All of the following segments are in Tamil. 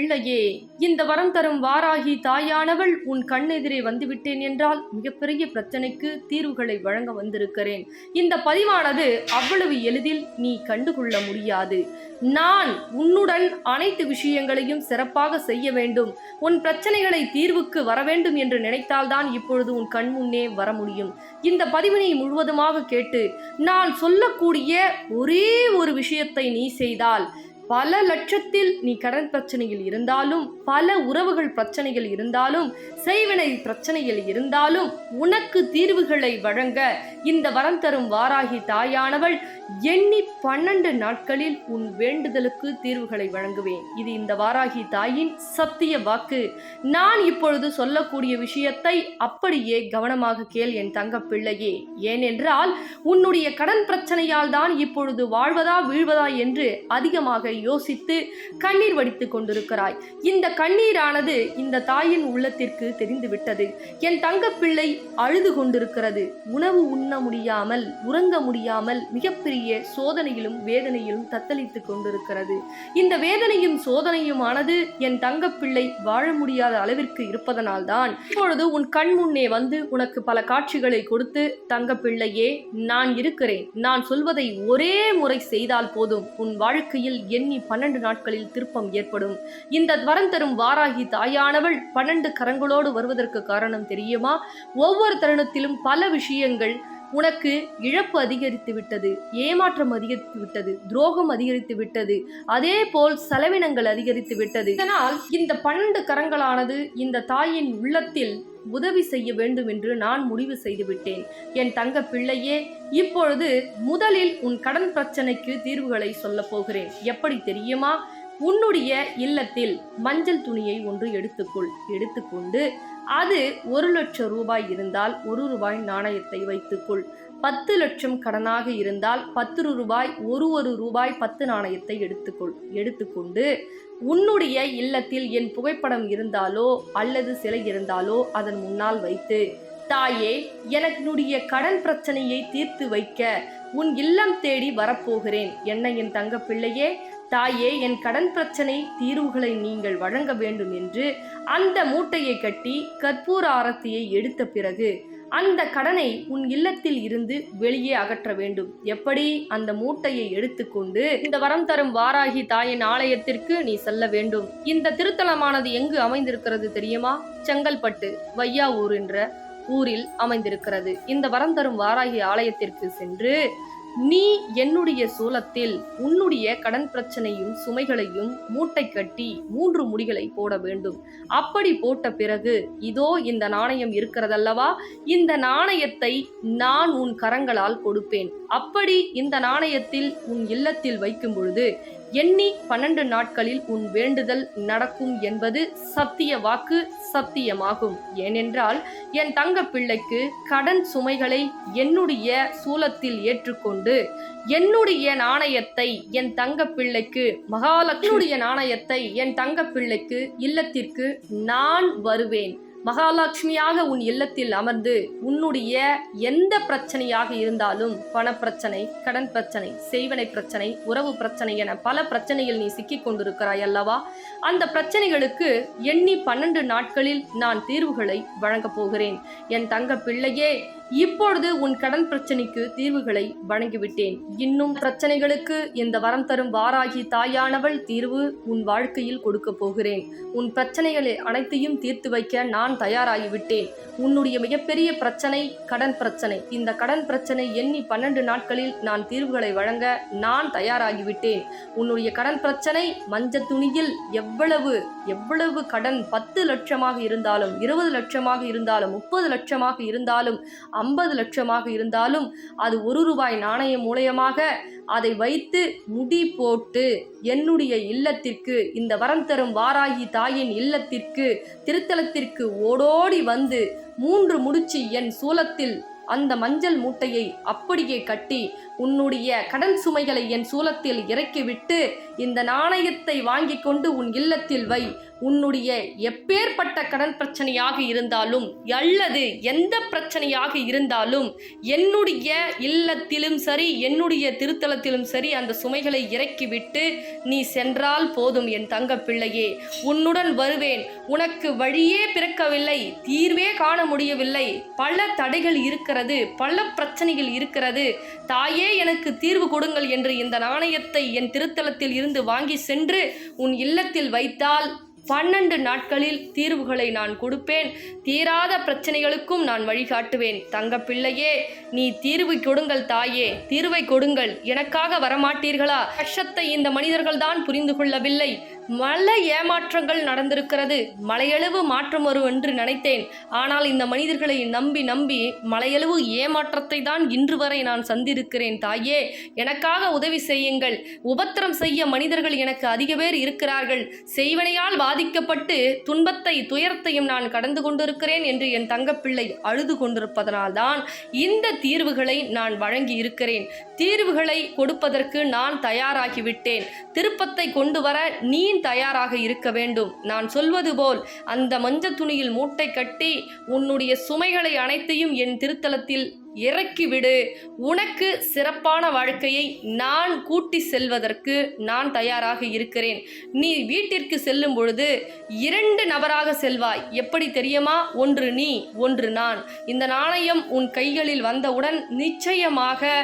பிள்ளையே, இந்த வரம் தரும் வாராகி தாயானவள் உன் கண்ணெதிரே வந்துவிட்டேன் என்றால் மிகப்பெரிய பிரச்சனைக்கு தீர்வுகளை வழங்க வந்திருக்கிறேன். இந்த பதிவானது அவ்வளவு எளிதில் நீ கண்டுகொள்ள முடியாது. நான் உன்னுடன் அனைத்து விஷயங்களையும் சிறப்பாக செய்ய வேண்டும். உன் பிரச்சனைகளை தீர்வுக்கு வர வேண்டும் என்று நினைத்தால்தான் இப்பொழுது உன் கண் முன்னே வர முடியும். இந்த பதிவினை முழுவதுமாக கேட்டு நான் சொல்லக்கூடிய ஒரே ஒரு விஷயத்தை நீ செய்தால் பல லட்சத்தில் நீ கடன் பிரச்சனையில் இருந்தாலும், பல உறவுகள் பிரச்சனைகள் இருந்தாலும், செய்வினை பிரச்சனைகள் இருந்தாலும் உனக்கு தீர்வுகளை வழங்க இந்த வரம் தரும் வாராகி தாயானவள் எண்ணி 12 நாட்களில் உன் வேண்டுதலுக்கு தீர்வுகளை வழங்குவேன். இது இந்த வாராகி தாயின் சத்திய வாக்கு. நான் இப்பொழுது சொல்லக்கூடிய விஷயத்தை அப்படியே கவனமாக கேள் என் தங்க பிள்ளையே. ஏனென்றால் உன்னுடைய கடன் பிரச்சனையால் தான் இப்பொழுது வாழ்வதா வீழ்வதா என்று அதிகமாக யோசித்து கண்ணீர் வடித்துக் கொண்டிருக்கிறாய். இந்த கண்ணீரானது இந்த தாயின் உள்ளத்திற்கு தெரிந்துவிட்டது. என் தங்க பிள்ளை அழுது கொண்டிருக்கிறது. உணவு உண்ண முடியாமல், உறங்க முடியாமல் மிகப்பெரிய சோதனையிலும் வேதனையிலும் தத்தளித்துக் கொண்டிருக்கிறது. இந்த வேதனையும் சோதனையுமானது என் தங்க பிள்ளை வாழ முடியாத அளவிற்கு இருப்பதனால்தான் இப்பொழுது உன் கண் முன்னே வந்து உனக்கு பல காட்சிகளை கொடுத்து, தங்க பிள்ளையே நான் இருக்கிறேன், நான் சொல்வதை ஒரே முறை செய்தால் போதும், உன் வாழ்க்கையில் எண்ணி 12 நாட்களில் திருப்பம் ஏற்படும். இந்த வரம் தரும் வாராகி தாயானவள் 12 கரங்களோடு வருவதற்கு காரணம் தெரியுமா? ஒவ்வொரு தருணத்திலும் பல விஷயங்கள் உனக்கு இழப்பு அதிகரித்து விட்டது, ஏமாற்றம் அதிகரித்து விட்டது, துரோகம் அதிகரித்து விட்டது, அதே போல் செலவினங்கள் அதிகரித்து விட்டது. இதனால் இந்த 12 கரங்களானது இந்த தாயின் உள்ளத்தில் உதவி செய்ய வேண்டும் என்று நான் முடிவு செய்துவிட்டேன். என் தங்க பிள்ளையே, இப்பொழுது முதலில் உன் கடன் பிரச்சனைக்கு தீர்வுகளை சொல்ல போகிறேன். எப்படி தெரியுமா? உன்னுடைய இல்லத்தில் மஞ்சள் துணியை ஒன்று எடுத்துக்கொண்டு அது 1 லட்சம் ரூபாய் இருந்தால் 1 ரூபாய் நாணயத்தை வைத்துக்கொள். 10 லட்சம் கடனாக இருந்தால் 10 ரூபாய், ஒரு ரூபாய் 10 நாணயத்தை எடுத்துக்கொண்டு உன்னுடைய இல்லத்தில் என் புகைப்படம் இருந்தாலோ அல்லது சிலை இருந்தாலோ அதன் முன்னால் வைத்து, தாயே என்னுடைய கடன் பிரச்சனையை தீர்த்து வைக்க உன் இல்லம் தேடி வரப்போகிறேன். என்ன என் தங்க பிள்ளையே, தாயே என் கடன் பிரச்சனை தீர்வுகளை நீங்கள் வழங்க வேண்டும் என்று அந்த மூட்டையை கட்டி கற்பூர ஆரத்தியை எடுத்த பிறகு அந்த கடனை உன் இல்லத்தில் இருந்து வெளியே அகற்ற வேண்டும். எப்படி? அந்த மூட்டையை எடுத்துக்கொண்டு இந்த வரம் தரும் வாராகி தாயின் ஆலயத்திற்கு நீ செல்ல வேண்டும். இந்த திருத்தலமானது எங்கு அமைந்திருக்கிறது தெரியுமா? செங்கல்பட்டு வையாவூர் என்ற ஊரில் அமைந்திருக்கிறது. இந்த வரம் தரும் வாராகி ஆலயத்திற்கு சென்று நீ என்னுடைய சூலத்தில் உன்னுடைய கடன் பிரச்சனையும் சுமைகளையும் மூட்டை கட்டி 3 முடிகளை போட வேண்டும். அப்படி போட்ட பிறகு இதோ இந்த நாணயம் இருக்கிறதல்லவா, இந்த நாணயத்தை நான் உன் கரங்களால் கொடுப்பேன். அப்படி இந்த நாணயத்தில் உன் இல்லத்தில் வைக்கும் பொழுது எண்ணி 12 நாட்களில் உன் வேண்டுதல் நடக்கும் என்பது சத்திய வாக்கு, சத்தியமாகும். ஏனென்றால் என் தங்க பிள்ளைக்கு கடன் சுமைகளை என்னுடைய சூலத்தில் ஏற்றுக்கொண்டு என்னுடைய நாணயத்தை என் தங்க பிள்ளைக்கு, மகாலட்சுமியுடைய நாணயத்தை என் தங்க பிள்ளைக்கு இல்லத்திற்கு நான் வருவேன். மகாலட்சுமியாக உன் இல்லத்தில் அமர்ந்து உன்னுடைய எந்த பிரச்சனையாக இருந்தாலும், பணப்பிரச்சனை, கடன் பிரச்சனை, செய்வனை பிரச்சனை, உறவு பிரச்சனை என பல பிரச்சனைகள் நீ சிக்கிக் கொண்டிருக்கிறாய் அல்லவா, அந்த பிரச்சனைகளுக்கு எண்ணி 12 நாட்களில் நான் தீர்வுகளை வழங்கப் போகிறேன். என் தங்க பிள்ளையே, இப்பொழுது உன் கடன் பிரச்சனைக்கு தீர்வுகளை வழங்கிவிட்டேன். இன்னும் பிரச்சனைகளுக்கு இந்த வரம் தரும் வாராகி தாயானவள் தீர்வு உன் வாழ்க்கையில் கொடுக்க போகிறேன். உன் பிரச்சனைகளை அனைத்தையும் தீர்த்து வைக்க நான் தயாராகிவிட்டேன். உன்னுடைய மிகப்பெரிய பிரச்சனை கடன் பிரச்சனை. இந்த கடன் பிரச்சனை எண்ணி 12 நாட்களில் நான் தீர்வுகளை வழங்க நான் தயாராகிவிட்டேன். உன்னுடைய கடன் பிரச்சனை மஞ்சள் துணியில் எவ்வளவு கடன் 10 லட்சமாக இருந்தாலும், 20 லட்சமாக இருந்தாலும், 30 லட்சமாக இருந்தாலும், 50 லட்சமாக இருந்தாலும் அது 1 ரூபாய் நாணயம் மூலயமாக அதை வைத்து முடி போட்டு என்னுடைய இல்லத்திற்கு, இந்த வரம் தரும் வாராகி தாயின் இல்லத்திற்கு, திருத்தலத்திற்கு ஓடோடி வந்து 3 முடிச்சு என் சூலத்தில் அந்த மஞ்சள் மூட்டையை அப்படியே கட்டி உன்னுடைய கடன் சுமைகளை என் சூலத்தில் இறக்கிவிட்டு இந்த நாணயத்தை வாங்கி கொண்டு உன் இல்லத்தில் வை. உன்னுடைய எப்பேற்பட்ட கடன் பிரச்சனையாக இருந்தாலும் அல்லது எந்த பிரச்சனையாக இருந்தாலும் என்னுடைய இல்லத்திலும் சரி என்னுடைய திருத்தலத்திலும் சரி அந்த சுமைகளை இறக்கிவிட்டு நீ சென்றால் போதும் என் தங்க பிள்ளையே. உன்னுடன் வருவேன். உனக்கு வழியே பிறக்கவில்லை, தீர்வே காண முடியவில்லை, பல தடைகள் இருக்கிறது, பல பிரச்சனைகள் இருக்கிறது. தாயே எனக்கு தீர்வு கொடுங்கள் என்று இந்த நாணயத்தை என் திருத்தலத்தில் இருந்து வாங்கி சென்று உன் இல்லத்தில் வைத்தால் 12 நாட்களில் தீர்வுகளை நான் கொடுப்பேன். தீராத பிரச்சனைகளுக்கும் நான் வழிகாட்டுவேன். தங்க பிள்ளையே, நீ தீர்வு கொடுங்கள் தாயே, தீர்வை கொடுங்கள். எனக்காக வரமாட்டீர்களா? கஷ்டத்தை இந்த மனிதர்கள் தான் புரிந்து கொள்ளவில்லை. பல ஏமாற்றங்கள் நடந்திருக்கிறது. மலையளவு மாற்றம் வரும் என்று நினைத்தேன். ஆனால் இந்த மனிதர்களை நம்பி நம்பி மலையளவு ஏமாற்றத்தை தான் இன்று வரை நான் சந்திருக்கிறேன். தாயே, எனக்காக உதவி செய்யுங்கள். உபத்திரம் செய்ய மனிதர்கள் எனக்கு அதிக பேர் இருக்கிறார்கள். செய்வனையால் பாதிக்கப்பட்டு துன்பத்தை துயரத்தையும் நான் கடந்து கொண்டிருக்கிறேன் என்று என் தங்கப்பிள்ளை அழுது கொண்டிருப்பதனால்தான் இந்த தீர்வுகளை நான் வழங்கி இருக்கிறேன். தீர்வுகளை கொடுப்பதற்கு நான் தயாராகிவிட்டேன். திருப்பத்தை கொண்டு வர நீ தயாராக இருக்க வேண்டும். நான் சொல்வது போல் அந்த மஞ்சள் துணியில் மூட்டை கட்டி உன்னுடைய சுமைகளை அனைத்தையும் என் திருத்தலத்தில் இறக்கிவிடு. உனக்கு சிறப்பான வாழ்க்கையை நான் கூட்டி செல்வதற்கு நான் தயாராக இருக்கிறேன். நீ வீட்டிற்கு செல்லும் பொழுது 2 நபராக செல்வாய். எப்படி தெரியுமா? ஒன்று நீ, ஒன்று நான். இந்த நாணயம் உன் கைகளில் வந்தவுடன் நிச்சயமாக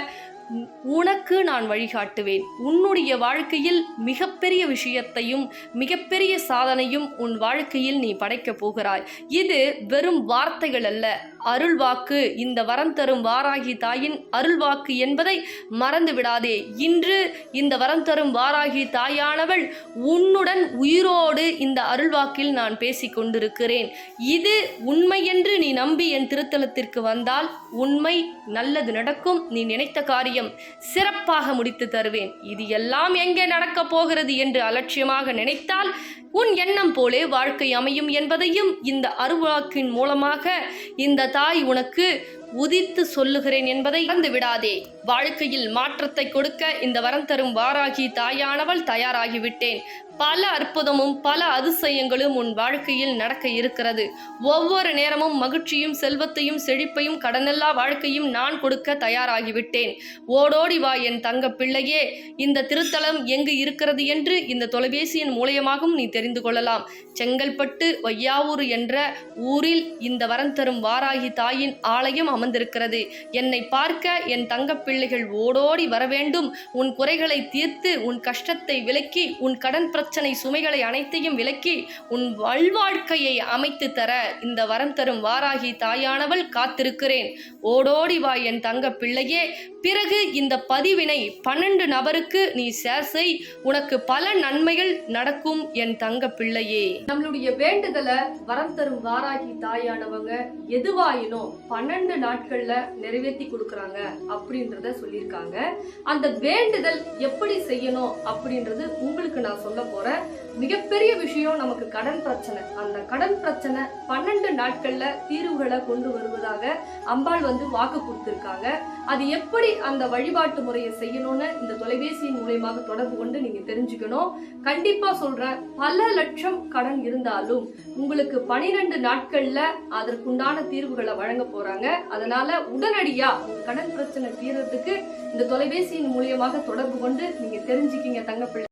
உனக்கு நான் வழிகாட்டுவேன். உன்னுடைய வாழ்க்கையில் மிகப்பெரிய விஷயத்தையும் மிகப்பெரிய சாதனையும் உன் வாழ்க்கையில் நீ படைக்கப் போகிறாய். இது வெறும் வார்த்தைகள் அல்ல, அருள்வாக்கு. இந்த வரம் தரும் வாராகி தாயின் அருள்வாக்கு என்பதை மறந்து விடாதே. இன்று இந்த வரம் தரும் வாராகி தாயானவள் உன்னுடன் உயிரோடு இந்த அருள்வாக்கில் நான் பேசிக் கொண்டிருக்கிறேன். இது உண்மை என்று நீ நம்பி என் திருத்தலத்திற்கு வந்தால் உண்மை நல்லது நடக்கும். நீ நினைத்த காரியம் சிறப்பாக முடித்து தருவேன். இது எல்லாம் எங்கே நடக்கப் போகிறது என்று அலட்சியமாக நினைத்தால் உன் எண்ணம் போலே வாழ்க்கை அமையும் என்பதையும் இந்த அருள்வாக்கின் மூலமாக இந்த தாய் உனக்கு உதித்து சொல்லுகிறேன் என்பதை மறந்து விடாதே. வாழ்க்கையில் மாற்றத்தை கொடுக்க இந்த வரம் தரும் வாராகி தாயானவள் தயாராகிவிட்டேன். பல அற்புதமும் பல அதிசயங்களும் உன் வாழ்க்கையில் நடக்க இருக்கிறது. ஒவ்வொரு நேரமும் மகிழ்ச்சியும் செல்வத்தையும் செழிப்பையும் கடனெல்லா வாழ்க்கையும் நான் கொடுக்க தயாராகிவிட்டேன். ஓடோடி வா என் தங்க பிள்ளையே. இந்த திருத்தலம் எங்கு இருக்கிறது என்று இந்த தொலைபேசியின் மூலமாகவும் நீ தெரிந்து கொள்ளலாம். செங்கல்பட்டு வையாவூர் என்ற ஊரில் இந்த வரம் தரும் வாராகி தாயின் ஆலயம் அமர்ந்திருக்கிறது. என்னை பார்க்க என் தங்க பிள்ளைகள் ஓடோடி வர வேண்டும். உன் குறைகளை தீர்த்து உன் கஷ்டத்தை விலக்கி உன் கடன் பிரச்சனை சுமைகளை அனைத்தையும் விலக்கி உன் வாழ்வாழ்க்கையை அமைத்து தர இந்த வரம் தரும் வாராகி தாயானவள் காத்திருக்கிறேன். ஓடோடி வா என் தங்க பிள்ளையே. பிறகு இந்த பதிவினை 12 நபருக்கு நீ ஷேர் செய். உனக்கு பல நன்மைகள் நடக்கும் என் தங்க பிள்ளையே. நம்மளுடைய வேண்டுதலை வரம் தரும் வாராகி தாயானவங்க எதுவாயினும் 12 நாட்கள்ல நிறைவேற்றி கொடுக்கறாங்க அப்படின்றத சொல்லியிருக்காங்க. அந்த வேண்டுதல் எப்படி செய்யணும் அப்படின்றது உங்களுக்கு நான் சொல்ல போறேன். மிகப்பெரிய விஷயம் நமக்கு கடன் பிரச்சனை. அந்த கடன் பிரச்சனை 12 நாட்கள்ல தீர்வுகளை கொண்டு வருவதாக அம்பாள் வாக்கு கொடுத்திருக்காங்க. அது எப்படி அந்த வழிபாட்டு முறையை செய்யணும்னு இந்த தொலைபேசியின் மூலமாக தொடர்பு கொண்டு நீங்க தெரிஞ்சுக்கணும். கண்டிப்பா சொல்றேன், பல லட்சம் கடன் இருந்தாலும் உங்களுக்கு 12 நாட்கள்ல அதற்குண்டான தீர்வுகளை வழங்க போறாங்க. அதனால உடனடியா உங்க கடன் பிரச்சனை தீர்றதுக்கு இந்த தொலைபேசியின் மூலமாக தொடர்பு கொண்டு நீங்க தெரிஞ்சுக்கிங்க தங்க பிள்ளை.